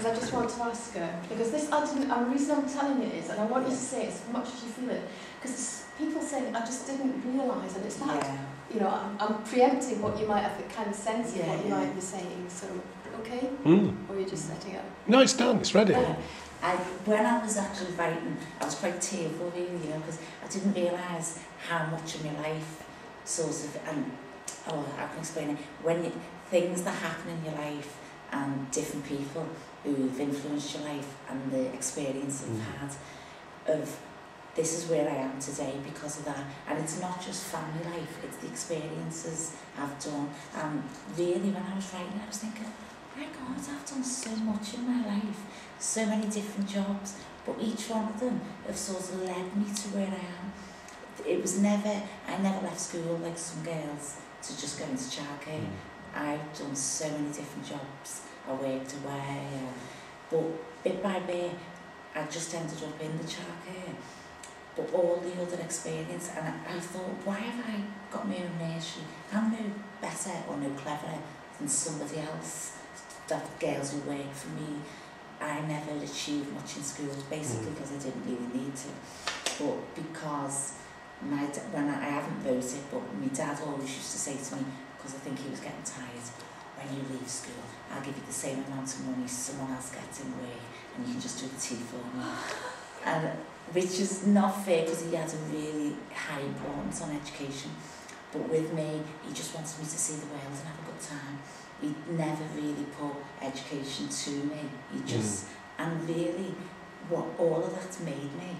because I just want to ask her, because this, and the reason I'm telling you is, and I want you to say it as much as you feel it, because people say, I just didn't realise, and it's that, you know, I'm preempting what you might have the kind of sense of what you might be saying, so, okay? Or you're just setting up? No, it's done, it's ready. When I was actually writing, I was quite tearful really, you know, because I didn't realise how much of my life sort of, and I can explain it, when things that happen in your life and different people who've influenced your life and the experience you've had of this is where I am today because of that. And it's not just family life, it's the experiences I've done. And really when I was writing, I was thinking, my God, I've done so much in my life, so many different jobs, but each one of them have sort of led me to where I am. It was never, I never left school like some girls to just go into childcare. I've done so many different jobs. I worked away, but bit by bit, I just ended up in the childcare. But all the other experience, and I thought, why have I got my own nursery? I'm no better or no cleverer than somebody else. That girls who work for me, I never achieved much in school, basically because I didn't really need to. But because when I haven't voted, but my dad always used to say to me, because I think he was getting tired, when you leave school, I'll give you the same amount of money someone else gets in work, and you can just do the tea for me. And which is not fair because he had a really high importance on education. But with me, he just wanted me to see the world and have a good time. He never really put education to me. He just, and really, what all of that's made me,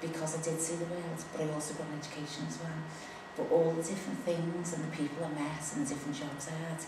because I did see the world, but I also got an education as well. But all the different things and the people I met and the different jobs I had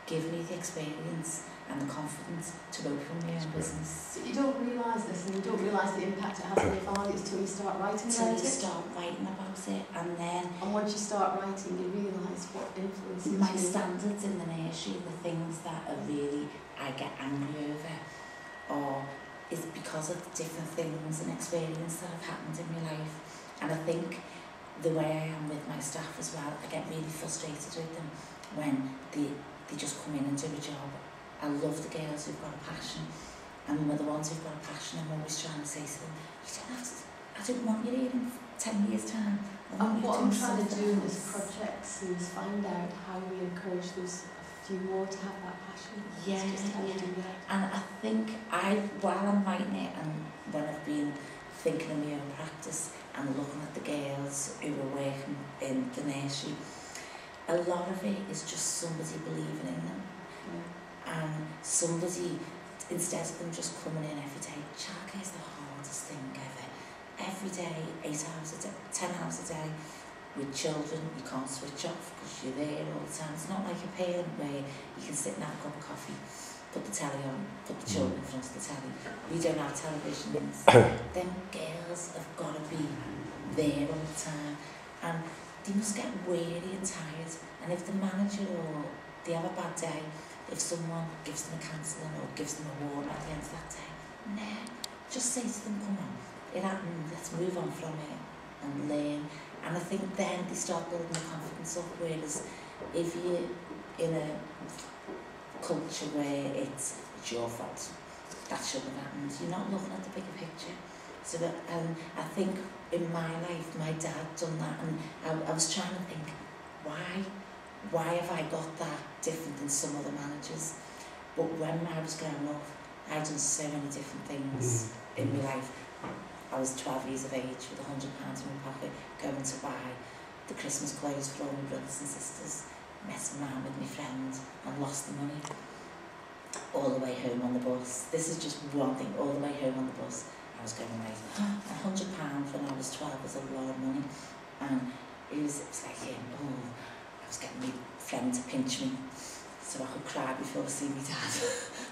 give me the experience and the confidence to open my own business. So you don't realise this, and you don't realise the impact it has on your values till you start writing about it? Till you start writing about it, and then... And once you start writing, you realise what influences my you. standards in the nursery, the things that are really, I get angry over, or is because of different things and experience that have happened in my life. And I think the way I am with my staff as well, I get really frustrated with them when they just come in and do a job. I love the girls who've got a passion, and with the ones who've got a passion, I'm always trying to say to them, you don't have to, I don't want you here in 10 years' time. And what I'm trying to do in this project is find out how we encourage those few more to have that passion. Yeah, just how you do that. And I think while I'm writing it, and when I've been thinking of my own practice and looking at the girls who are working in the nursery, a lot of it is just somebody believing in them. And somebody, instead of them just coming in every day, childcare is the hardest thing ever. Every day, 8 hours a day, 10 hours a day, with children, you can't switch off because you're there all the time. It's not like a parent where you can sit and have a cup of coffee, put the telly on, put the children in front of the telly. We don't have televisions. Them girls have got to be there all the time. And they must get weary and tired. And if the manager or they have a bad day, if someone gives them a counselling or gives them a warning at the end of that day, nah, just say to them, come on, it happened, let's move on from it and learn. And I think then they start building the confidence up, whereas if you're in a culture where it's your fault, that shouldn't have happened, you're not looking at the bigger picture. So that, I think in my life, my dad done that, and I was trying to think, why have I got that different than some other managers? But when I was growing up, I'd done so many different things in my life. I was 12 years of age with £100 in my pocket, going to buy the Christmas clothes for all my brothers and sisters, messing around with my friends and lost the money. All the way home on the bus. This is just one thing, all the way home on the bus. I was going like, £100 when I was 12 was a lot of money. And it was like, I was getting my friend to pinch me so I could cry before I see my dad.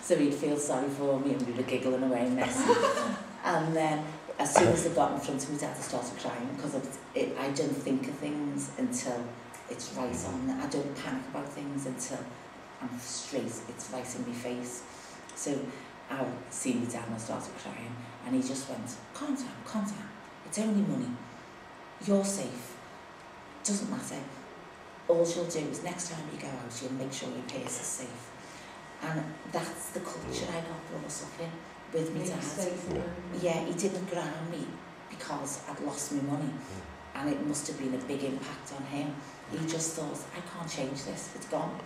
So he'd feel sorry for me and we were giggling away messy. And then as soon as I got in front of my dad, I started crying because I don't think of things until it's right on. I don't panic about things until I'm straight, it's right in my face. So I see my dad and I started crying, and he just went, calm down, it's only money. You're safe. Doesn't matter. All you'll do is next time you go out, you'll make sure your purse is safe. And that's the culture I got brought up in with my dad. Yeah, he didn't ground me because I'd lost my money and it must have been a big impact on him. He just thought, I can't change this, it's gone.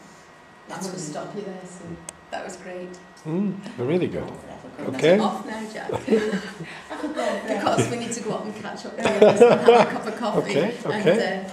That's going to stop you there, so that was great. Really good. Okay. Off now, Jack. Because we need to go up and catch up and have a cup of coffee. Okay.